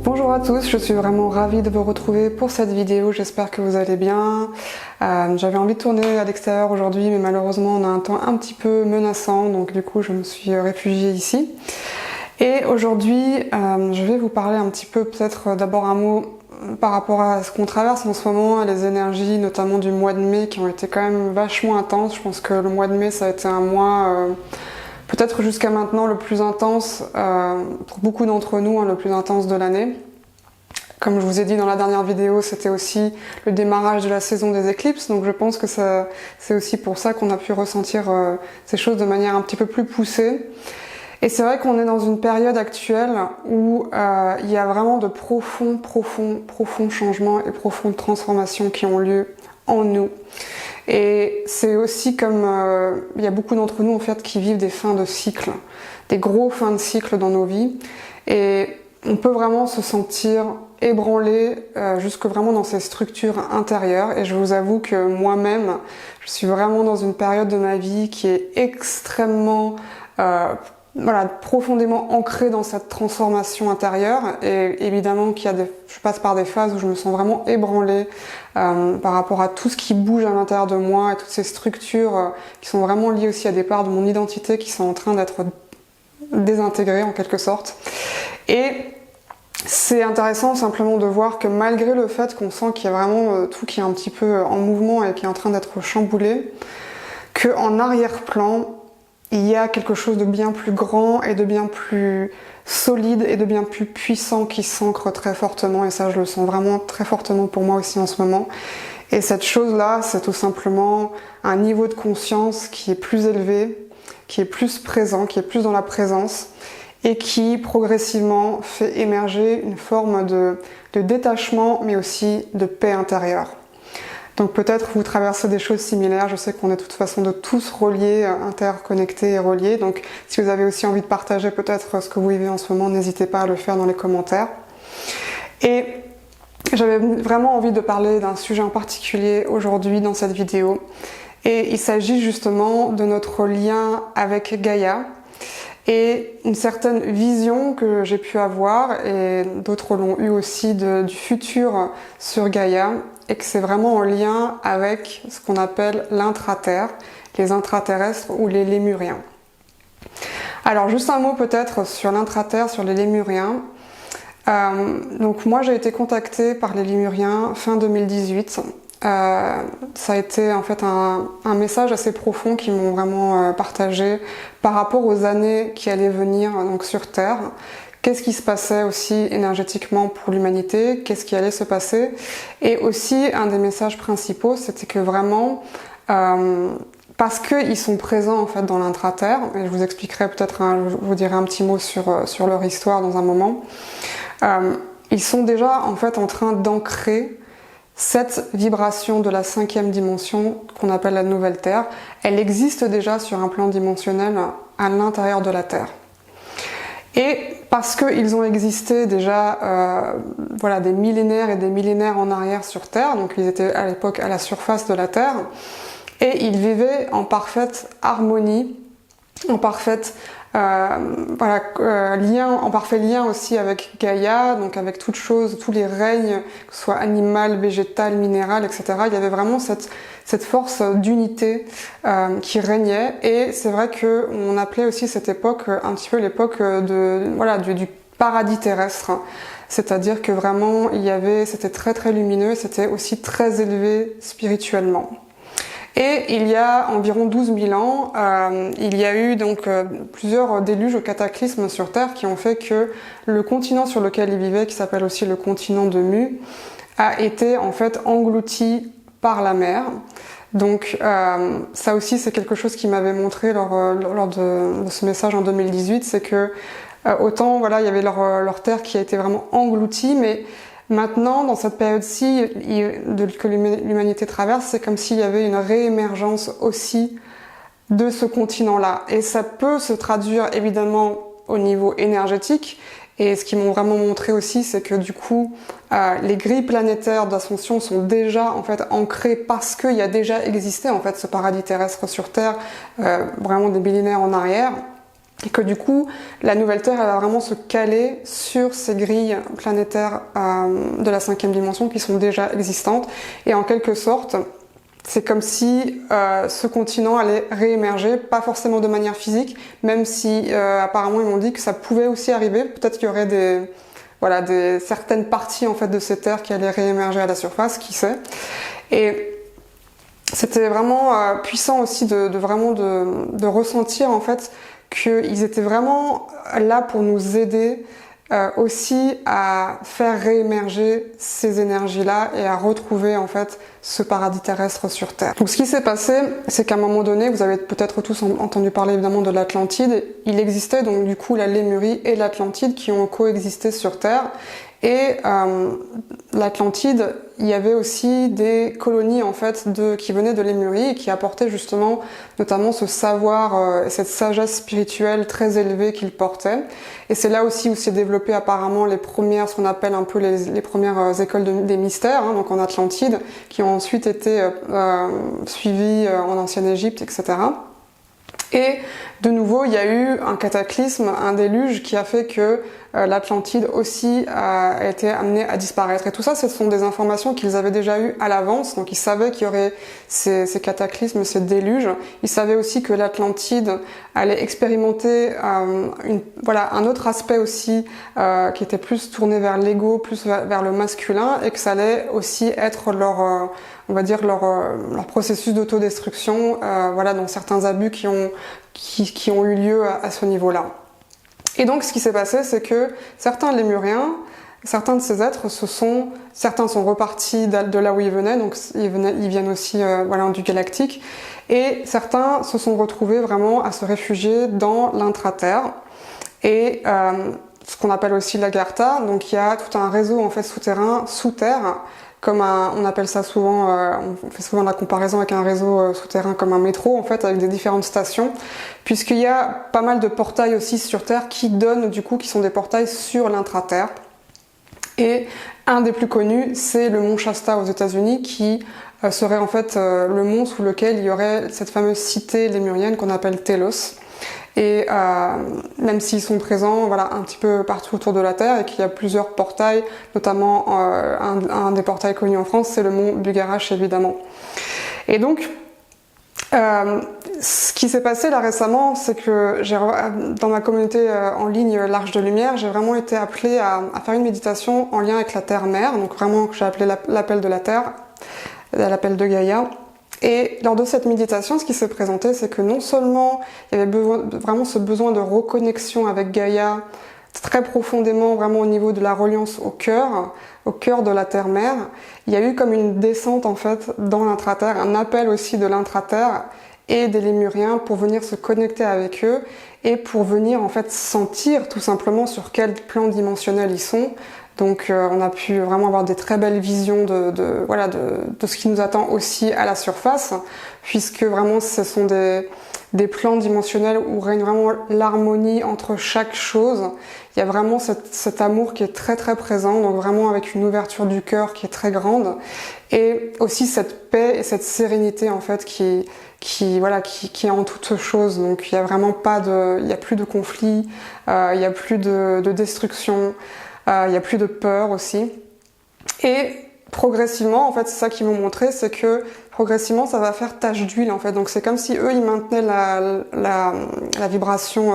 Bonjour à tous, je suis vraiment ravie de vous retrouver pour cette vidéo, j'espère que vous allez bien. J'avais envie de tourner à l'extérieur aujourd'hui, mais malheureusement on a un temps un petit peu menaçant, donc du coup je me suis réfugiée ici. Et aujourd'hui je vais vous parler un petit peu, peut-être d'abord un mot par rapport à ce qu'on traverse en ce moment, à les énergies notamment du mois de mai qui ont été quand même vachement intenses. Je pense que le mois de mai ça a été un mois... peut-être jusqu'à maintenant le plus intense, pour beaucoup d'entre nous, le plus intense de l'année. Comme je vous ai dit dans la dernière vidéo, c'était aussi le démarrage de la saison des éclipses, donc je pense que c'est aussi pour ça qu'on a pu ressentir ces choses de manière un petit peu plus poussée. Et c'est vrai qu'on est dans une période actuelle où il y a vraiment de profonds changements et profondes transformations qui ont lieu en nous. Et c'est aussi comme il y a beaucoup d'entre nous en fait qui vivent des fins de cycle, des gros fins de cycle dans nos vies, et on peut vraiment se sentir ébranlé jusque vraiment dans ces structures intérieures. Et je vous avoue que moi-même, je suis vraiment dans une période de ma vie qui est extrêmement profondément ancrée dans cette transformation intérieure, et évidemment je passe par des phases où je me sens vraiment ébranlée par rapport à tout ce qui bouge à l'intérieur de moi et toutes ces structures qui sont vraiment liées aussi à des parts de mon identité qui sont en train d'être désintégrées en quelque sorte. Et c'est intéressant simplement de voir que malgré le fait qu'on sent qu'il y a vraiment tout qui est un petit peu en mouvement et qui est en train d'être chamboulé, qu'en arrière-plan, il y a quelque chose de bien plus grand et de bien plus solide et de bien plus puissant qui s'ancre très fortement, et ça je le sens vraiment très fortement pour moi aussi en ce moment. Et cette chose-là, c'est tout simplement un niveau de conscience qui est plus élevé, qui est plus présent, qui est plus dans la présence, et qui progressivement fait émerger une forme de détachement, mais aussi de paix intérieure. Donc peut-être vous traversez des choses similaires, je sais qu'on est de toute façon de tous reliés, interconnectés et reliés, donc si vous avez aussi envie de partager peut-être ce que vous vivez en ce moment, n'hésitez pas à le faire dans les commentaires. Et j'avais vraiment envie de parler d'un sujet en particulier aujourd'hui dans cette vidéo, et il s'agit justement de notre lien avec Gaïa, et une certaine vision que j'ai pu avoir, et d'autres l'ont eu aussi, du futur sur Gaïa, et que c'est vraiment en lien avec ce qu'on appelle l'intraterre, les intraterrestres ou les lémuriens. Alors juste un mot peut-être sur l'intraterre, sur les lémuriens. Donc moi j'ai été contactée par les lémuriens fin 2018. Ça a été en fait un message assez profond qu'ils m'ont vraiment partagé par rapport aux années qui allaient venir donc sur Terre. Qu'est-ce qui se passait aussi énergétiquement pour l'humanité, qu'est-ce qui allait se passer. Et aussi un des messages principaux, c'était que vraiment, parce qu'ils sont présents en fait dans l'intraterre, et je vous expliquerai peut-être, je vous dirai un petit mot sur leur histoire dans un moment, ils sont déjà en fait en train d'ancrer cette vibration de la 5e dimension qu'on appelle la nouvelle Terre. Elle existe déjà sur un plan dimensionnel à l'intérieur de la Terre. Et parce qu'ils ont existé déjà des millénaires et des millénaires en arrière sur Terre, donc ils étaient à l'époque à la surface de la Terre, et ils vivaient en parfaite harmonie, en en parfait lien aussi avec Gaïa, donc avec toutes choses, tous les règnes, que ce soit animal, végétal, minéral, etc. Il y avait vraiment cette force d'unité qui régnait, et c'est vrai qu'on appelait aussi cette époque un petit peu l'époque du paradis terrestre, c'est-à-dire que vraiment c'était très lumineux, c'était aussi très élevé spirituellement. Et il y a environ 12 000 ans, il y a eu donc plusieurs déluges ou cataclysmes sur Terre qui ont fait que le continent sur lequel ils vivaient, qui s'appelle aussi le continent de Mu, a été en fait englouti par la mer. Donc ça aussi c'est quelque chose qui m'avait montré lors de ce message en 2018, c'est que autant il y avait leur terre qui a été vraiment engloutie, mais maintenant, dans cette période-ci que l'humanité traverse, c'est comme s'il y avait une réémergence aussi de ce continent-là. Et ça peut se traduire évidemment au niveau énergétique. Et ce qu'ils m'ont vraiment montré aussi, c'est que du coup, les grilles planétaires d'ascension sont déjà en fait ancrées parce qu'il y a déjà existé en fait ce paradis terrestre sur Terre, vraiment des millénaires en arrière. Et que du coup, la nouvelle Terre, elle va vraiment se caler sur ces grilles planétaires de la 5e dimension qui sont déjà existantes. Et en quelque sorte, c'est comme si ce continent allait réémerger, pas forcément de manière physique, même si apparemment ils m'ont dit que ça pouvait aussi arriver. Peut-être qu'il y aurait certaines parties en fait de ces terres qui allaient réémerger à la surface, qui sait. Et c'était vraiment puissant aussi de ressentir en fait qu'ils étaient vraiment là pour nous aider aussi à faire réémerger ces énergies-là et à retrouver en fait ce paradis terrestre sur Terre. Donc ce qui s'est passé, c'est qu'à un moment donné, vous avez peut-être tous entendu parler évidemment de l'Atlantide. Il existait donc du coup la Lémurie et l'Atlantide qui ont coexisté sur Terre. Et l'Atlantide, il y avait aussi des colonies en fait qui venaient de Lémurie et qui apportaient justement notamment ce savoir et cette sagesse spirituelle très élevée qu'ils portaient. Et c'est là aussi où s'est développé apparemment les premières, ce qu'on appelle un peu les premières écoles des mystères, hein, donc en Atlantide, qui ont ensuite été suivies en ancienne Égypte, etc. Et de nouveau, il y a eu un cataclysme, un déluge qui a fait que l'Atlantide aussi a été amenée à disparaître. Et tout ça, ce sont des informations qu'ils avaient déjà eues à l'avance. Donc ils savaient qu'il y aurait ces cataclysmes, ces déluges. Ils savaient aussi que l'Atlantide allait expérimenter un autre aspect aussi qui était plus tourné vers l'ego, plus vers le masculin, et que ça allait aussi être leur processus d'autodestruction, dans certains abus qui ont eu lieu à ce niveau-là. Et donc, ce qui s'est passé, c'est que certains Lémuriens, certains de ces êtres certains sont repartis de là où ils venaient, donc ils viennent aussi, du galactique, et certains se sont retrouvés vraiment à se réfugier dans l'intraterre, et ce qu'on appelle aussi l'Agartha. Donc, il y a tout un réseau en fait souterrain, sous terre, on appelle ça souvent, on fait souvent la comparaison avec un réseau souterrain comme un métro en fait, avec des différentes stations, puisqu'il y a pas mal de portails aussi sur Terre qui sont des portails sur l'intraterre. Et un des plus connus, c'est le mont Shasta aux États-Unis, qui serait en fait le mont sous lequel il y aurait cette fameuse cité lémurienne qu'on appelle Telos. Et même s'ils sont présents un petit peu partout autour de la Terre et qu'il y a plusieurs portails, notamment un des portails connus en France, c'est le mont Bugarache évidemment. Et donc, ce qui s'est passé là récemment, c'est que dans ma communauté en ligne L'Arche de Lumière, j'ai vraiment été appelée à faire une méditation en lien avec la Terre-Mère, donc vraiment que j'ai appelé l'appel de la Terre, l'appel de Gaïa. Et lors de cette méditation, ce qui s'est présenté, c'est que non seulement il y avait vraiment ce besoin de reconnexion avec Gaïa, très profondément, vraiment au niveau de la reliance au cœur de la Terre-Mère, il y a eu comme une descente en fait dans l'intraterre, un appel aussi de l'intraterre et des Lémuriens pour venir se connecter avec eux et pour venir en fait sentir tout simplement sur quel plan dimensionnel ils sont. Donc on a pu vraiment avoir des très belles visions de ce qui nous attend aussi à la surface, puisque vraiment ce sont des plans dimensionnels où règne vraiment l'harmonie entre chaque chose. Il y a vraiment cet amour qui est très très présent, donc vraiment avec une ouverture du cœur qui est très grande, et aussi cette paix et cette sérénité en fait qui est en toute chose. Donc il y a vraiment il y a plus de conflit, il y a plus de destruction. Il y a plus de peur aussi. Et progressivement, en fait, c'est ça qu'ils m'ont montré, c'est que progressivement, ça va faire tache d'huile, en fait. Donc c'est comme si eux, ils maintenaient la vibration,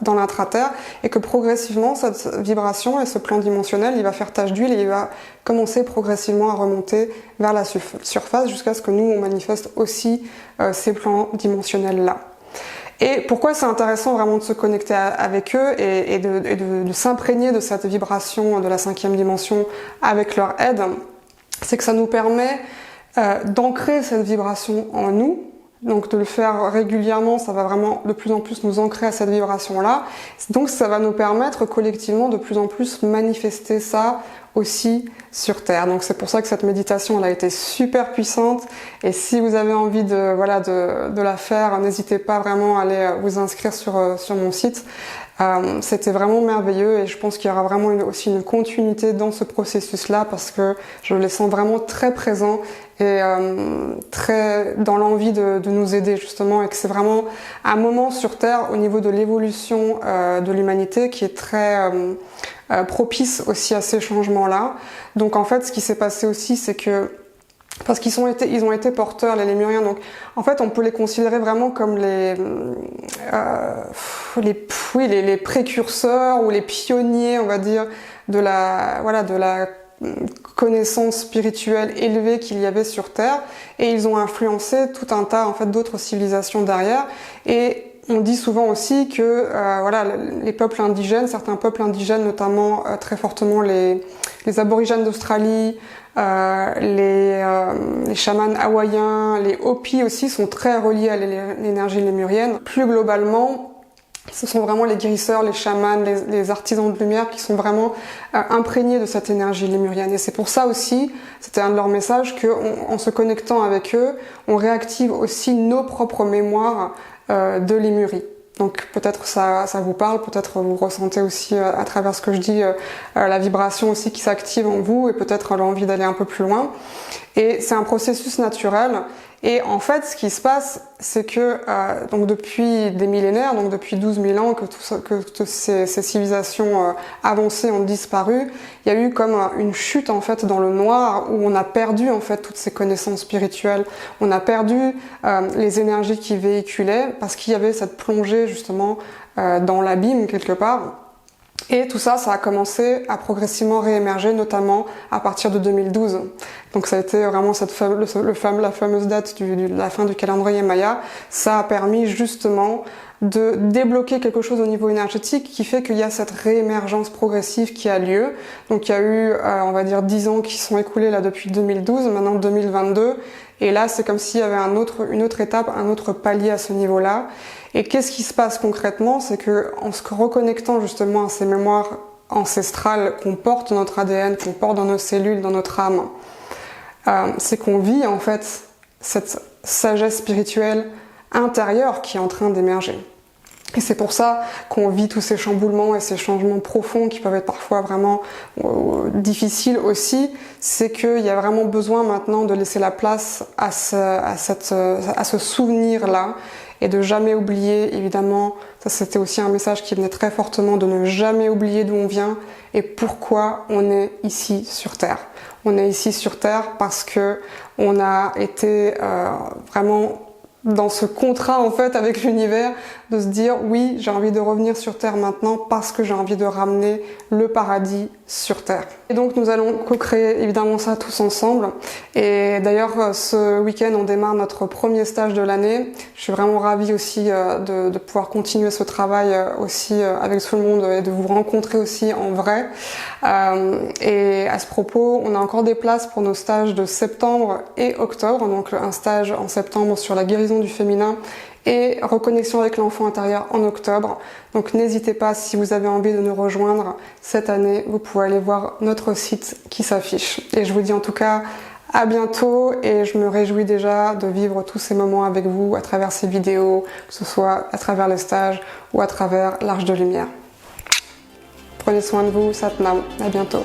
dans l'intraterre, et que progressivement, cette vibration et ce plan dimensionnel, il va faire tache d'huile et il va commencer progressivement à remonter vers la surface jusqu'à ce que nous, on manifeste aussi ces plans dimensionnels-là. Et pourquoi c'est intéressant vraiment de se connecter avec eux et de s'imprégner de cette vibration de la 5e dimension avec leur aide, c'est que ça nous permet d'ancrer cette vibration en nous. Donc de le faire régulièrement, ça va vraiment de plus en plus nous ancrer à cette vibration-là. Donc ça va nous permettre collectivement de plus en plus manifester ça aussi sur Terre. Donc c'est pour ça que cette méditation elle a été super puissante, et si vous avez envie de la faire, n'hésitez pas vraiment à aller vous inscrire sur mon site. C'était vraiment merveilleux et je pense qu'il y aura vraiment aussi une continuité dans ce processus-là parce que je les sens vraiment très présents et très dans l'envie de nous aider justement, et que c'est vraiment un moment sur Terre au niveau de l'évolution de l'humanité qui est très propice aussi à ces changements-là. Donc en fait, ce qui s'est passé aussi, c'est que parce qu'ils ont été porteurs, les Lémuriens, donc en fait on peut les considérer vraiment comme les précurseurs ou les pionniers, on va dire, de la connaissance spirituelle élevée qu'il y avait sur Terre, et ils ont influencé tout un tas en fait d'autres civilisations derrière. Et on dit souvent aussi que les peuples indigènes, certains peuples indigènes, notamment très fortement les aborigènes d'Australie, les chamans hawaïens, les Hopis aussi sont très reliés à l'énergie lémurienne. Plus globalement, ce sont vraiment les guérisseurs, les chamans, les artisans de lumière qui sont vraiment imprégnés de cette énergie lémurienne. Et c'est pour ça aussi, c'était un de leurs messages, qu'en se connectant avec eux, on réactive aussi nos propres mémoires de Lémurie. Donc peut-être ça vous parle, peut-être vous ressentez aussi à travers ce que je dis la vibration aussi qui s'active en vous, et peut-être l'envie d'aller un peu plus loin. Et c'est un processus naturel. Et en fait, ce qui se passe, c'est que donc depuis des millénaires, donc depuis 12 000 ans que ces civilisations avancées ont disparu, il y a eu comme une chute en fait dans le noir où on a perdu en fait toutes ces connaissances spirituelles. On a perdu les énergies qui véhiculaient parce qu'il y avait cette plongée justement dans l'abîme quelque part. Et tout ça, ça a commencé à progressivement réémerger, notamment à partir de 2012. Donc ça a été vraiment la fameuse date de la fin du calendrier Maya. Ça a permis justement de débloquer quelque chose au niveau énergétique qui fait qu'il y a cette réémergence progressive qui a lieu. Donc il y a eu, on va dire, 10 ans qui sont écoulés là depuis 2012, maintenant 2022. Et là, c'est comme s'il y avait une autre étape, un autre palier à ce niveau-là. Et qu'est-ce qui se passe concrètement? C'est que en se reconnectant justement à ces mémoires ancestrales qu'on porte dans notre ADN, qu'on porte dans nos cellules, dans notre âme, c'est qu'on vit en fait cette sagesse spirituelle intérieure qui est en train d'émerger. Et c'est pour ça qu'on vit tous ces chamboulements et ces changements profonds qui peuvent être parfois vraiment difficiles aussi. C'est qu'il y a vraiment besoin maintenant de laisser la place à ce souvenir-là et de jamais oublier, évidemment, ça c'était aussi un message qui venait très fortement, de ne jamais oublier d'où on vient et pourquoi on est ici sur Terre. On est ici sur Terre parce que on a été vraiment dans ce contrat en fait avec l'univers, de se dire oui, j'ai envie de revenir sur Terre maintenant parce que j'ai envie de ramener le paradis sur Terre. Et donc nous allons co-créer évidemment ça tous ensemble. Et d'ailleurs ce week-end on démarre notre premier stage de l'année. Je suis vraiment ravie aussi de pouvoir continuer ce travail aussi avec tout le monde et de vous rencontrer aussi en vrai. Et à ce propos, on a encore des places pour nos stages de septembre et octobre. Donc un stage en septembre sur la guérison du féminin et reconnexion avec l'enfant intérieur en octobre. Donc n'hésitez pas, si vous avez envie de nous rejoindre cette année, vous pouvez aller voir notre site qui s'affiche. Et je vous dis en tout cas à bientôt, et je me réjouis déjà de vivre tous ces moments avec vous à travers ces vidéos, que ce soit à travers les stages ou à travers l'Arche de Lumière. Prenez soin de vous, Satnam, à bientôt.